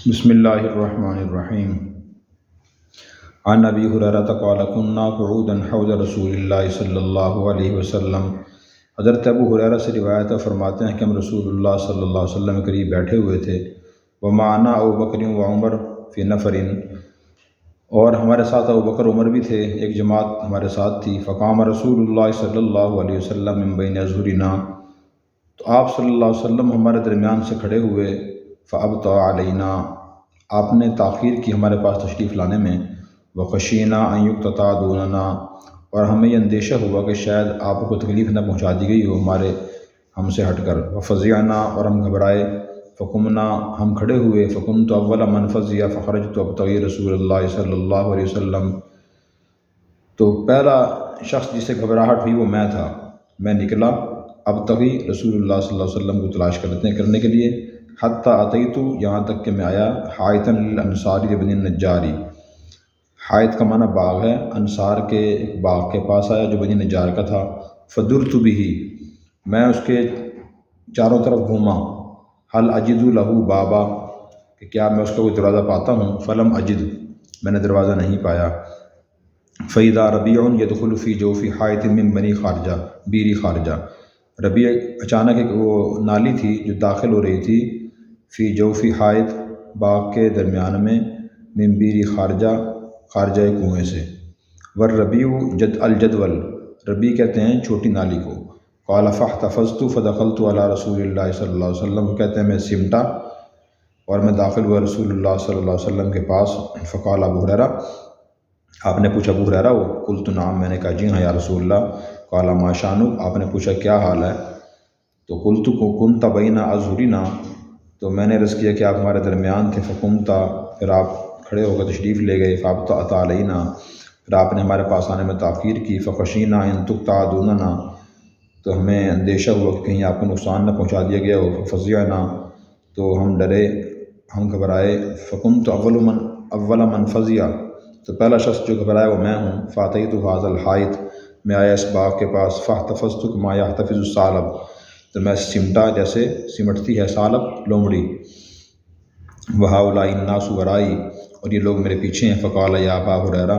بسم اللہ الرحمن الرحیم۔ عن ابی ہریرہ قال كنا قعودا حوض رسول اللہ صلی اللہ علیہ وسلم۔ حضرت ابو ہریرہ سے روایت ہے، فرماتے ہیں کہ ہم رسول اللہ صلی اللہ علیہ وسلم کے قریب بیٹھے ہوئے تھے، ومعنا ابو بکر و عمر فی نفر، اور ہمارے ساتھ ابو بکر عمر بھی تھے، ایک جماعت ہمارے ساتھ تھی۔ فقام رسول اللہ صلی اللہ علیہ وسلم من بین اظہرنا، تو آپ صلی اللہ علیہ وسلم ہمارے درمیان سے کھڑے ہوئے۔ فابطأ علینا، آپ نے تاخیر کی ہمارے پاس تشریف لانے میں۔ وخشینا ان یقتطع دوننا، اور ہمیں یہ اندیشہ ہوا کہ شاید آپ کو تکلیف نہ پہنچا دی گئی ہو ہم سے ہٹ کر۔ وفزعنا، اور ہم گھبرائے۔ فقمنا، ہم کھڑے ہوئے۔ فکنت اول من فزع فخرجت ابتغی رسول اللہ صلی اللہ علیہ وسلم، تو پہلا شخص جسے گھبراہٹ ہوئی وہ میں تھا، میں نکلا ابتغی رسول اللہ صلی اللہ علیہ وسلم کو تلاش کرنے کے لیے۔ حتیٰ اتیت، یہاں تک کہ میں آیا، حائطا للانصاری بن النجار، حائط کا معنی باغ ہے، انصار کے ایک باغ کے پاس آیا جو بنی نجار کا تھا۔ فدرت به، میں اس کے چاروں طرف گھوما۔ هل اجد له بابا، کہ کیا میں اس کا کوئی دروازہ پاتا ہوں؟ فلم اجد، میں نے دروازہ نہیں پایا۔ فاذا ربیع يدخل في جوف حائط من بنی خارجہ بیری خارجہ، ربیع اچانک ایک وہ نالی تھی جو داخل ہو رہی تھی، فی جوفی حائط، باغ کے درمیان میں، من بیری خارجہ، خارجہ کنویں سے۔ والربیع الجدول، ربیع کہتے ہیں چھوٹی نالی کو۔ قال فاحتفظت فدخلت علی رسول اللہ صلی اللہ علیہ وسلم، کہتے ہیں میں سمٹا اور میں داخل ہوا رسول اللہ صلی اللہ علیہ وسلم کے پاس۔ فقال ابو ہریرہ، آپ نے پوچھا ابو ہریرہ ہو؟ قلت نعم، میں نے کہا جی ہاں یا رسول اللہ۔ قال ما شانک، آپ نے پوچھا کیا حال ہے؟ تو قلت کنت بین اظہرنا، تو میں نے عرض کیا کہ آپ ہمارے درمیان تھے۔ فقمت، پھر آپ کھڑے ہو کر تشریف لے گئے۔ فابطأ علینا، پھر آپ نے ہمارے پاس آنے میں تاخیر کی۔ فخشینا ان تقطع دوننا، تو ہمیں اندیشہ ہوا کہ کہیں آپ کو نقصان نہ پہنچا دیا گیا ہو۔ ففزعنا، تو ہم ڈرے، ہم گھبرائے۔ فکنت اول من فزع، تو پہلا شخص جو گھبرایا وہ میں ہوں۔ فاتیت ھذا الحائط، میں آیا اس باغ کے پاس۔ فاحتفظت کما یحتفظ الثعلب، تو میں سمٹا جیسے سمٹتی ہے ثعلب، لومڑی۔ وہؤلاء الناس ورائی، اور یہ لوگ میرے پیچھے ہیں۔ فقال یا ابا ہریرہ،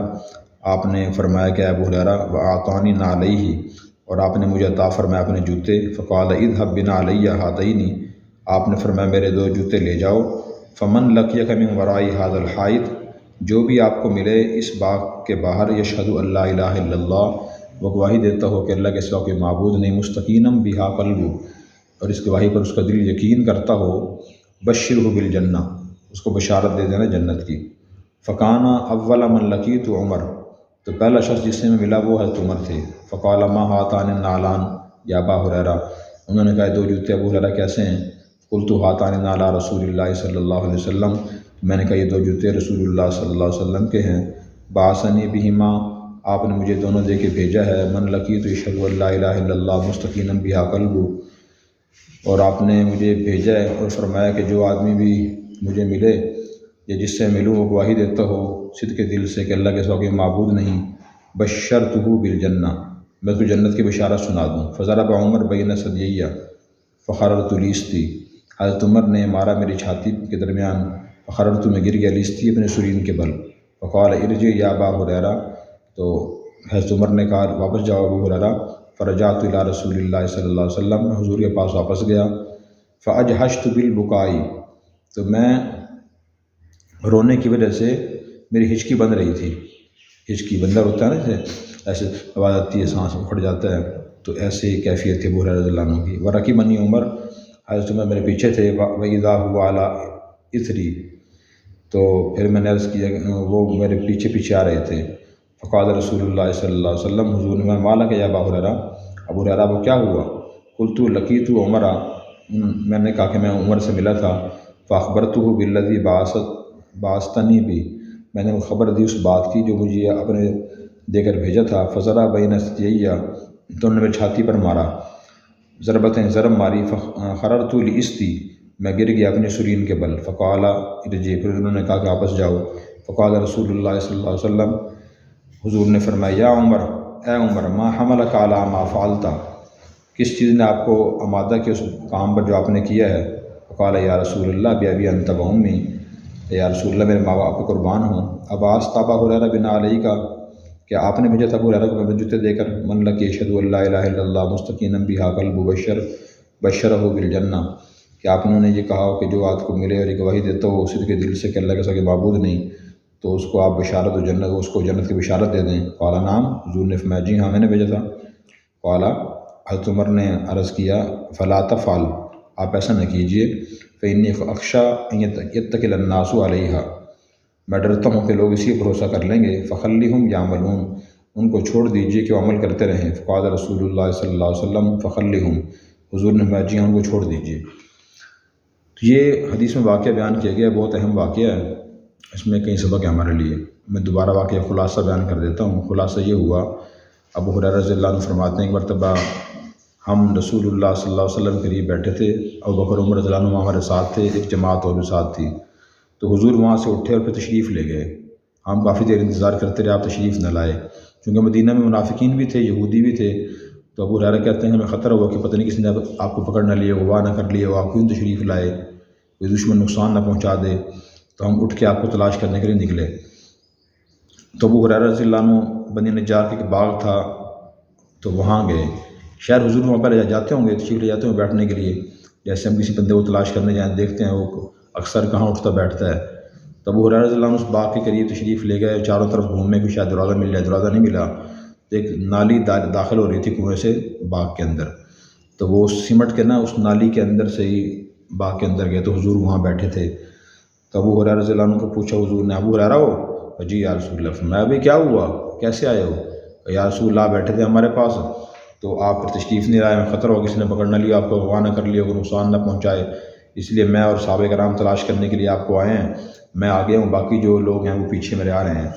آپ نے فرمایا کہ ابو ہریرہ، واعطانی نعلیہ، اور آپ نے مجھے عطا فرمایا اپنے جوتے۔ فقال اذهب بنعلی ہاتین، آپ نے فرمایا میرے دو جوتے لے جاؤ۔ فمن لقیک من وراء ھذا الحائط، جو بھی آپ کو ملے اس باغ کے باہر، یشہد ان لا الہ الا اللہ، وہ گواہی دیتا ہو کہ اللہ کے سوا کوئی معبود نہیں، مستقینا بہا قلبہ، اور اس گواہی پر اس کا دل یقین کرتا ہو، بشرہ بالجنہ، اس کو بشارت دے دینا جنت کی۔ فکان اول من لقیت عمر، تو پہلا شخص جس سے میں ملا وہ حضرت عمر تھے۔ فقال ما ہاتان النعلان یا ابا ہریرہ، انہوں نے کہا دو جوتے ابو ہریرہ کیسے ہیں؟ قلت ہاتان نعلا رسول اللہ صلی اللہ علیہ وسلم، میں نے کہا یہ دو جوتے رسول اللہ صلی اللہ علیہ وسلم کے ہیں۔ بعثنی بہما، آپ نے مجھے دونوں دے کے بھیجا ہے۔ من لقیت یشہد ان لا الہ الا اللہ مستقینا بہا قلبہ، اور آپ نے مجھے بھیجا ہے اور فرمایا کہ جو آدمی بھی مجھے ملے یا جس سے ملوں وہ گواہی دیتا ہو صدق دل سے کہ اللہ کے سوا کوئی معبود نہیں، بشرتہ بالجنہ، میں اس کو جنت کی بشارت سنا دوں۔ فضرب عمر بین ثدییہ فخررت لیستی، حضرت عمر نے مارا میری چھاتی کے درمیان، فخررت، میں گر گیا، لیستی اپنے سرین کے بل۔ فقال ارجع یا ابا ہریرہ، تو حضرت عمر نے کہا واپس جاؤ ابو ہریرہ۔ فرجعت الی رسول اللہ صلی اللہ علیہ وسلم، میں حضور کے پاس واپس گیا۔ فاجہشت بالبکاء، تو میں رونے کی وجہ سے میری ہچکی بند رہی تھی۔ ہچکی بندر ہوتا ہے نا، جیسے ایسے آواز آتی ہے، سانس اکھڑ جاتا ہے، تو ایسے ہی کیفیت تھی ابو ہریرہ رضی اللہ عنہ کی۔ ورکبنی عمر، حضرت عمر میرے پیچھے تھے۔ واذا هو علی اثری، تو پھر میں نے عرض کیا وہ میرے پیچھے پیچھے آ رہے تھے۔ فقال رسول اللہ صلی اللہ علیہ وسلم، حضور نے مالک یا ابا ہریرہ، ابو ہریرہ وہ کیا ہوا؟ قلت لقیت عمرہ، میں نے کہا کہ میں عمر سے ملا تھا۔ فاخبرتہ بالذی بعثتنی بھی، میں نے خبر دی اس بات کی جو مجھے اپنے دے کر بھیجا تھا۔ فضرب بین ثدییہ، تو انہوں نے میری چھاتی پر مارا، ضربتیں ضرب ماری۔ خررت لیستی، میں گر گیا اپنے سرین کے بل۔ فقال ارجع، پھر انہوں نے کہا کہ واپس جاؤ۔ فقال رسول اللہ صلی اللہ علیہ وسلم، حضور نے فرمایا یا عمر، اے عمر، ما حملک علی ما فعلت، کس چیز نے آپ کو آمادہ کیا اس کام پر جو آپ نے کیا ہے؟ فقال یا رسول اللہ بأبی انت و امی، کہ یا رسول اللہ میرے ماں باپ پہ قربان ہوں۔ عباس تابا حریرہ بن علیہ کا کہ آپ نے بھیجا تھا ابو ہریرہ کو جوتے دے کر، من لقی یشہد ان لا الہ الا اللہ مستقینا بہا قلبہ بشرہ بالجنہ، کہ آپ نے یہ کہا ہو کہ جو آپ کو ملے اور یہ گواہی دیتا ہو صدق کے دل سے کہ اللہ کے سوا معبود نہیں، تو اس کو آپ بشارت و جنت، اس کو جنت کی بشارت دے دیں۔ قال نعم، حضور نے فرمایا جی ہاں میں نے بھیجا تھا۔ قال، حضرت عمر نے عرض کیا فلا تفعل، آپ ایسا نہ کیجیے، فإنی اخشی ان یتکل الناس علیہا، میں ڈرتا ہوں کہ لوگ اسی پر بھروسہ کر لیں گے، فخلیہم یعملون، ان کو چھوڑ دیجیے کہ وہ عمل کرتے رہیں۔ فقال رسول اللہ صلی اللہ علیہ وسلم فخلیہم، حضور نے فرمایا جی ہاں ان کو چھوڑ دیجیے۔ تو یہ حدیث میں واقعہ بیان کیا گیا، بہت اہم واقعہ ہے، اس میں کئی سبق ہے ہمارے لیے۔ میں دوبارہ واقعہ خلاصہ بیان کر دیتا ہوں۔ خلاصہ یہ ہوا، ابو ہریرہ رضی اللہ عنہ فرماتے ہیں ایک مرتبہ ہم رسول اللہ صلی اللہ علیہ وسلم کے قریب بیٹھے تھے، ابوبکر عمر رضی اللہ عنہ ہمارے ساتھ تھے، ایک جماعت اور بھی ساتھ تھی، تو حضور وہاں سے اٹھے اور پھر تشریف لے گئے۔ ہم کافی دیر انتظار کرتے رہے، آپ تشریف نہ لائے، کیونکہ مدینہ میں منافقین بھی تھے، یہودی بھی تھے۔ تو ابو ہریرہ کہتے ہیں ہمیں خطرہ ہوا کہ پتہ نہیں کسی نے آپ کو پکڑ نہ لیے، غوا نہ کر لیے، وہ آپ کیوں تشریف لائے، کوئی دشمن نقصان نہ پہنچا دے۔ تو ہم اٹھ کے آپ کو تلاش کرنے کے لیے نکلے۔ تو ابو ہریرہ رضی اللہ عنہ بنی نجار کے ایک باغ تھا، تو وہاں گئے۔ شاید حضور وہاں پر جاتے ہوں گے، تشریف لے جاتے ہوں بیٹھنے کے لیے، جیسے ہم کسی بندے کو تلاش کرنے جائیں دیکھتے ہیں وہ اکثر کہاں اٹھتا بیٹھتا ہے۔ تو ابو ہریرہ رضی اللہ عنہ اس باغ کے قریب تشریف لے گئے، چاروں طرف گھومنے کو شاید دروازہ مل جائے، دروازہ نہیں ملا، تو ایک نالی داخل ہو رہی تھی کنویں سے باغ کے اندر، تو وہ سمٹ کے نا اس نالی کے اندر سے ہی باغ کے اندر گئے، تو حضور وہاں بیٹھے تھے۔ تو ابو ہریرہ رضی اللہ عنہ کو پوچھا حضور نے، ابو ہریرہ ہو؟ جی یا رسول اللہ۔ فرمایا بھائی کیا ہوا، کیسے آئے ہو؟ یا رسول اللہ بیٹھے تھے ہمارے پاس، تو آپ پر تشریف نہیں لائے، میں خطرہ ہو کسی نے پکڑ نہ لیا، آپ کو غوا نہ کر لیا، کوئی نقصان نہ پہنچائے، اس لیے میں اور صحابہ کرام تلاش کرنے کے لیے آپ کو آئے ہیں، میں آگے ہوں، باقی جو لوگ ہیں وہ پیچھے میرے آ رہے ہیں۔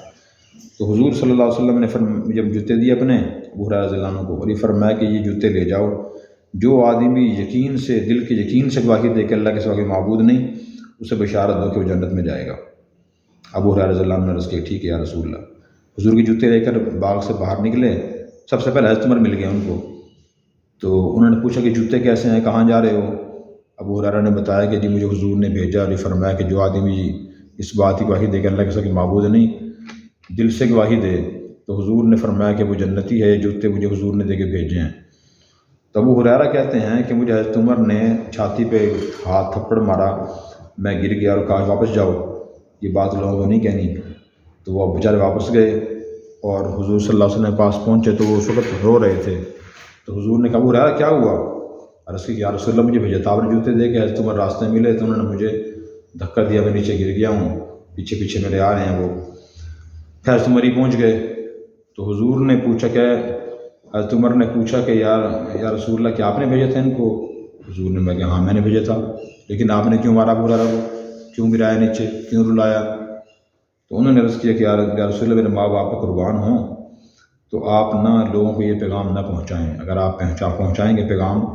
تو حضور صلی اللہ علیہ وسلم نے جب جوتے دیے اپنے ابو ہریرہ رضی اللہ عنہ کو، اور یہ فرمایا کہ یہ جوتے لے جاؤ، جو آدمی یقین سے، دل کے یقین سے گواہی دے کہ اللہ کے سوا کوئی معبود نہیں، اسے بشارت دو کہ وہ جنت میں جائے گا۔ ابو ہریرہ رضی اللہ عنہ نے عرض کیا ٹھیک ہے یا رسول اللہ۔ حضور کے جوتے لے کر باغ سے باہر نکلے، سب سے پہلے حضرت عمر مل گئے ان کو، تو انہوں نے پوچھا کہ جوتے کیسے ہیں، کہاں جا رہے ہو؟ ابو ہریرہ نے بتایا کہ جی مجھے حضور نے بھیجا اور یہ فرمایا کہ جو آدمی اس بات کی گواہی دے کہ اللہ کے سوا کوئی معبود نہیں، دل سے گواہی دے، تو حضور نے فرمایا کہ وہ جنتی ہے، یہ جوتے مجھے حضور نے دے کے بھیجے ہیں۔ تو ابو ہریرہ کہتے ہیں کہ مجھے حضرت عمر نے چھاتی پہ ہاتھ تھپڑ مارا، میں گر گیا اور کہا واپس جاؤ، یہ بات لوگوں کو نہیں کہنی۔ تو وہ بیچارے واپس گئے اور حضور صلی اللہ علیہ وسلم کے پاس پہنچے تو وہ اس وقت رو رہے تھے۔ تو حضور نے کہا ابو ہریرہ کیا ہوا؟ عرض کی یا رسول اللہ مجھے بھیجا تھا آپ نے جوتے دے کے، حضرت عمر راستے میں ملے تو انہوں نے مجھے دھکا دیا، میں نیچے گر گیا ہوں، پیچھے پیچھے میرے آ رہے ہیں وہ۔ پھر حضرت عمر ہی پہنچ گئے، تو حضور نے پوچھا کہ حضرت عمر نے پوچھا کہ یا رسول اللہ کیا آپ نے بھیجا تھا ان کو؟ حضور نے کہا ہاں میں نے بھیجا تھا، لیکن آپ نے کیوں مارا ابو ہریرہ کو، کیوں گرایا نیچے، کیوں رلایا؟ تو انہوں نے عرض کیا کہ یا رسول اللہ میرے ماں باپ پہ قربان ہوں، تو آپ نہ لوگوں کو یہ پیغام نہ پہنچائیں، اگر آپ پہنچائیں گے پیغام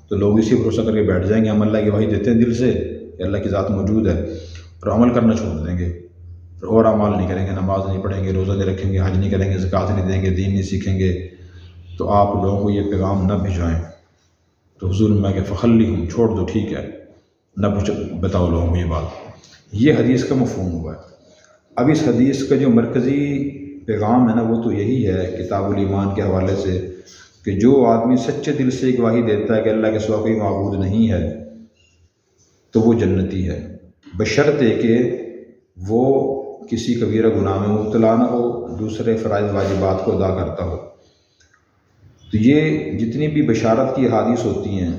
تو لوگ اسی بھروسہ کر کے بیٹھ جائیں گے، ہم اللہ کی وحی دیتے ہیں دل سے کہ اللہ کی ذات موجود ہے، اور عمل کرنا چھوڑ دیں گے، اور اعمال نہیں کریں گے، نماز نہیں پڑھیں گے، روزہ نہیں رکھیں گے، حج نہیں کریں گے، زکوٰۃ نہیں دیں گے، دین نہیں سیکھیں گے، تو آپ لوگوں کو یہ پیغام نہ بھیجوائیں۔ تو حضور نے کہا کہ فخلیہم، چھوڑ دو، ٹھیک ہے، نہ بتاؤ لوگوں کو یہ بات۔ یہ حدیث کا مفہوم ہوا ہے۔ اب اس حدیث کا جو مرکزی پیغام ہے نا وہ تو یہی ہے کتاب الایمان کے حوالے سے کہ جو آدمی سچے دل سے گواہی دیتا ہے کہ اللہ کے سوا کوئی معبود نہیں ہے تو وہ جنتی ہے، بشرطے کہ وہ کسی کبیرہ گناہ میں مبتلا نہ ہو، دوسرے فرائض واجبات کو ادا کرتا ہو۔ تو یہ جتنی بھی بشارت کی احادیث ہوتی ہیں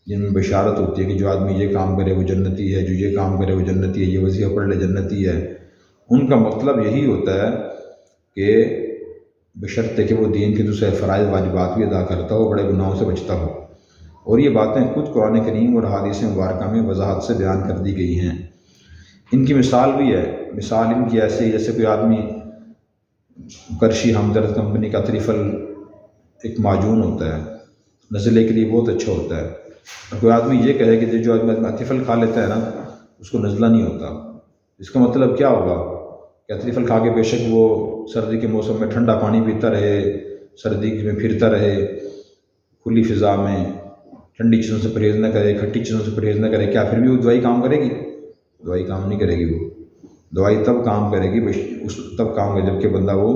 جن میں بشارت ہوتی ہے کہ جو آدمی یہ کام کرے وہ جنتی ہے، جو یہ کام کرے وہ جنتی ہے، یہ وظیفہ پڑھ لے جنتی ہے، ان کا مطلب یہی ہوتا ہے کہ بشرطے کہ وہ دین کے دوسرے فرائض واجبات بھی ادا کرتا ہو، بڑے گناہوں سے بچتا ہو۔ اور یہ باتیں خود قرآن کریم اور احادیث مبارکہ میں وضاحت سے بیان کر دی گئی ہیں۔ ان کی مثال بھی ہے، مثال ان کی ایسے جیسے کوئی آدمی کرشی ہمدرد کمپنی کا تریفل ایک معجون ہوتا ہے، نزلے کے لیے بہت اچھا ہوتا ہے، اور کوئی آدمی یہ کہے کہ جو آدمی تریفل کھا لیتا ہے نا اس کو نزلہ نہیں ہوتا، اس کا مطلب کیا ہوگا کہ تریفل کھا کے بے شک وہ سردی کے موسم میں ٹھنڈا پانی پیتا رہے، سردی میں پھرتا رہے کھلی فضا میں، ٹھنڈی چیزوں سے پرہیز نہ کرے، کھٹی چیزوں سے پرہیز نہ کرے، کیا پھر بھی وہ دوائی کام کرے گی؟ دوائی کام نہیں کرے گی وہ۔ دوائی تب کام کرے گی تب کام کرے جب کہ بندہ وہ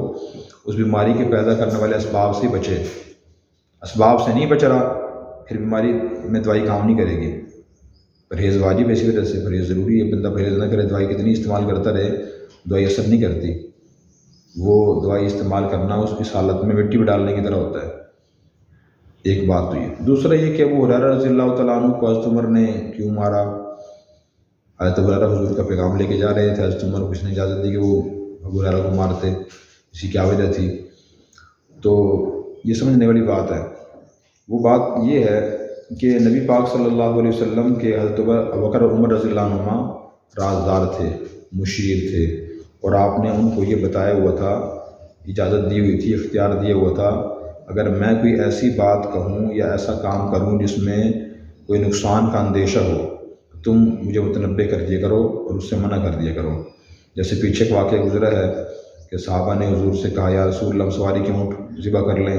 اس بیماری کے پیدا کرنے والے اسباب سے بچے. اسباب سے نہیں بچ رہا پھر بیماری میں دوائی کام نہیں کرے گی. پرہیز واجب اسی وجہ سے پرہیز ضروری ہے. بندہ پرہیز نہ کرے دوائی کتنی استعمال کرتا رہے دوائی اثر نہیں کرتی. وہ دوائی استعمال کرنا اس حالت میں مٹی میں ڈالنے کی طرح ہوتا ہے. ایک بات تو یہ. دوسرا یہ کہ ابو ہریرہ رضی اللہ تعالیٰ عنہ کو حضرت عمر نے کیوں مارا. حضرت ابو ہریرہ حضور کا پیغام لے کے جا رہے تھے. حضرت عمر کو کس نے اجازت دی کہ وہ ابو ہریرہ کو مارتے؟ اسی کیا وجہ تھی؟ تو یہ سمجھنے والی بات ہے. وہ بات یہ ہے کہ نبی پاک صلی اللہ علیہ وسلم کے حضرت ابوبکر اور عمر رضی اللہ عنہما رازدار تھے، مشیر تھے، اور آپ نے ان کو یہ بتایا ہوا تھا، اجازت دی ہوئی تھی، اختیار دیا ہوا تھا، اگر میں کوئی ایسی بات کہوں یا ایسا کام کروں جس میں کوئی نقصان کا اندیشہ ہو تم مجھے متنبہ کر دیا کرو اور اس سے منع کر دیا کرو. جیسے پیچھے کا واقعہ گزرا ہے کہ صحابہ نے حضور سے کہا یا رسول اللہ سواری کے اونٹ ذبح کر لیں،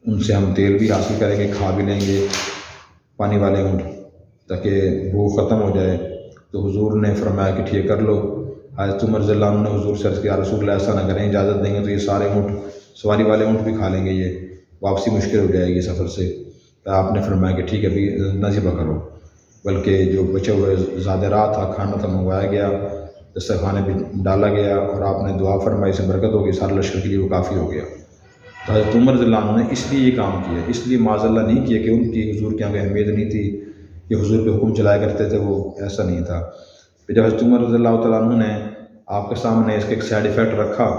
ان سے ہم تیل بھی حاصل کریں گے، کھا بھی لیں گے پانی والے اونٹ تاکہ وہ ختم ہو جائے. تو حضور نے فرمایا کہ ٹھیک کر لو. حضرت عمر رضی اللہ عنہ نے حضور سے عرض کیا رسول اللہ ایسا نہ کریں، اجازت دیں گے تو یہ سارے اونٹ سواری والے اونٹ بھی کھا لیں گے، یہ واپسی مشکل ہو جائے گی سفر سے. تو آپ نے فرمایا کہ ٹھیک ہے ابھی نہ ذبح کرو، بلکہ جو بچے ہوئے زیادہ رات تھا کھانا تھا منگوایا گیا، دسترخوان بھی ڈالا گیا اور آپ نے دعا فرمائی سے برکت ہوگی، سارے لشکر کے لیے وہ کافی ہو گیا. تو حضرت عمر رضی اللہ عنہ نے اس لیے یہ کام کیا، اس لیے معاذ اللہ نہیں کیا کہ ان کی حضور کے یہاں اہمیت نہیں تھی کہ حضور پہ حکم چلایا کرتے تھے، وہ ایسا نہیں تھا. پھر جب حضرت عمر رضی اللہ تعالیٰ عنہ نے آپ کے سامنے اس کا ایک سائڈ افیکٹ رکھا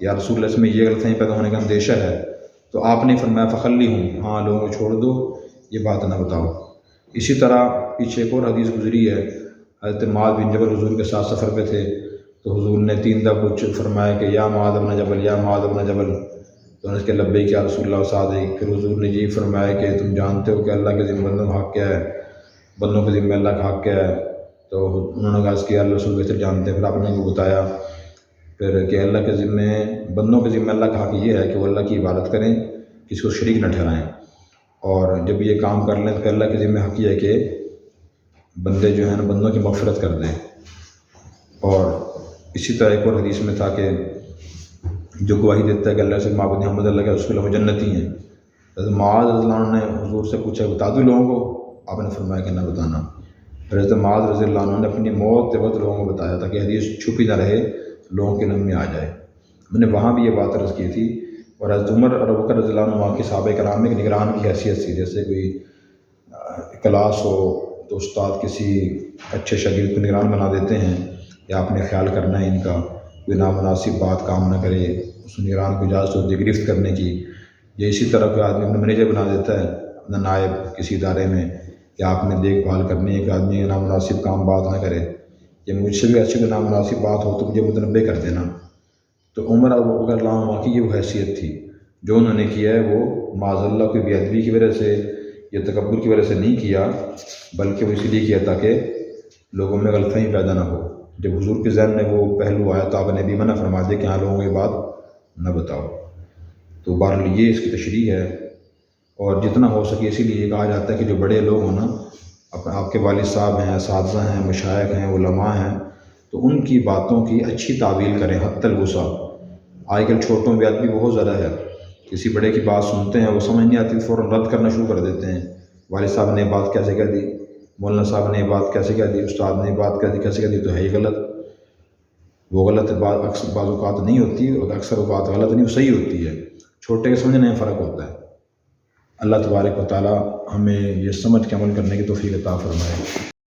یا رسول اللہ اس میں یہ غلطیاں پیدا ہونے کا اندیشہ ہے، تو آپ نے فرمایا فخلی ہوں، ہاں لوگوں کو چھوڑ دو، یہ بات نہ بتاؤ. اسی طرح پیچھے ایک اور حدیث گزری ہے، حضرت معاذ بن جبل حضور کے ساتھ سفر پہ تھے، تو حضور نے 3 دفعہ کچھ فرمایا کہ یا معاذ بن جبل، یا معاذ بن جبل. تو انہوں نے کہا لبیک یا رسول اللہ صادق. پھر حضور نے یہ فرمایا کہ تم جانتے ہو کہ اللہ کے ذمہ بندوں کا حق کیا ہے، بندوں کے ذمہ اللہ کا حق کیا ہے. تو انہوں نے عرض کیا اللہ رسول بہتر جانتے ہیں. پھر آپ نے ان کو بتایا پھر کہ اللہ کے ذمہ بندوں کے ذمہ اللہ کا حق یہ ہے کہ وہ اللہ کی عبادت کریں، کسی کو شریک نہ ٹھہرائیں، اور جب یہ کام کر لیں تو اللہ کے ذمہ حق یہ ہے کہ بندے جو ہیں نا بندوں کی مغفرت کر دیں. اور اسی طرح ایک اور حدیث میں تھا کہ جو گواہی دیتا ہے کہ اللہ سے معبود محمد اللہ کے رسول وہ جنتی ہیں. حضرت معاذ رضی اللہ عنہ نے حضور سے پوچھا بتا دوں لوگوں کو، آپ نے فرمایا کہ نہ بتانا. حضرت معاذ رضی اللہ عنہ نے اپنی موت کے وقت لوگوں کو بتایا تھا کہ حدیث چھپی نہ رہے، لوگوں کے نم میں آ جائے. میں نے وہاں بھی یہ بات عرض کی تھی. اور حضرت عمر اور ابوبکر رضی اللہ عنہ کے صحابہ کرام میں ایک نگران کی حیثیت تھی. جیسے کوئی کلاس ہو تو استاد کسی اچھے شاگرد کو نگران بنا دیتے ہیں، یا آپ نے خیال کرنا ہے ان کا کوئی نامناسب بات کام نہ کرے، اس نگران کو اجازت ہوتی ہے گرفت کرنے کی. یا اسی طرح کوئی آدمی اپنا مینیجر بنا دیتا ہے اپنا نائب کسی ادارے میں، کہ آپ نے دیکھ بھال کرنی ہے کہ آدمی نامناسب کام بات نہ کرے، یا مجھ سے بھی اچھی کوئی نامناسب بات ہو تو مجھے متنبہ کر دینا. تو عمر اور ابوبکر رضی اللہ عنہ کی یہ وہ حیثیت تھی. جو انہوں نے کیا ہے وہ معاذ اللہ کوئی بے ادبی کی وجہ سے یا تکبر کی وجہ سے نہیں کیا، بلکہ وہ اس لیے کیا تاکہ لوگوں میں غلطفہمی پیدا نہ ہو. جب حضور کے ذہن میں وہ پہلو آیا تو آپ نے بھی منع فرما دیا کہ ہاں لوگوں کو یہ بات نہ بتاؤ. تو بہرحال یہ اس کی تشریح ہے. اور جتنا ہو سکے اسی لیے کہا جاتا ہے کہ جو بڑے لوگ ہوں نا، آپ کے والد صاحب ہیں، اساتذہ ہیں، مشائخ ہیں، علماء ہیں، تو ان کی باتوں کی اچھی تعویل کریں حتی الوسع. آج کل چھوٹوں میں بے ادبی بہت زیادہ ہے. کسی بڑے کی بات سنتے ہیں وہ سمجھ نہیں آتی فوراً رد کرنا شروع کر دیتے ہیں. والد صاحب نے یہ بات کیسے کہہ دی، مولانا صاحب نے یہ بات کیسے کہہ دی، استاد نے یہ بات کیسے کہہ دی، تو ہے ہی غلط. وہ غلط بعض اوقات نہیں ہوتی، اور اکثر اوقات غلط نہیں، وہ صحیح ہوتی ہے. چھوٹے کے سمجھنے میں فرق ہوتا ہے. اللہ تبارک و تعالی ہمیں یہ سمجھ کے عمل کرنے کی توفیق عطا فرمائے.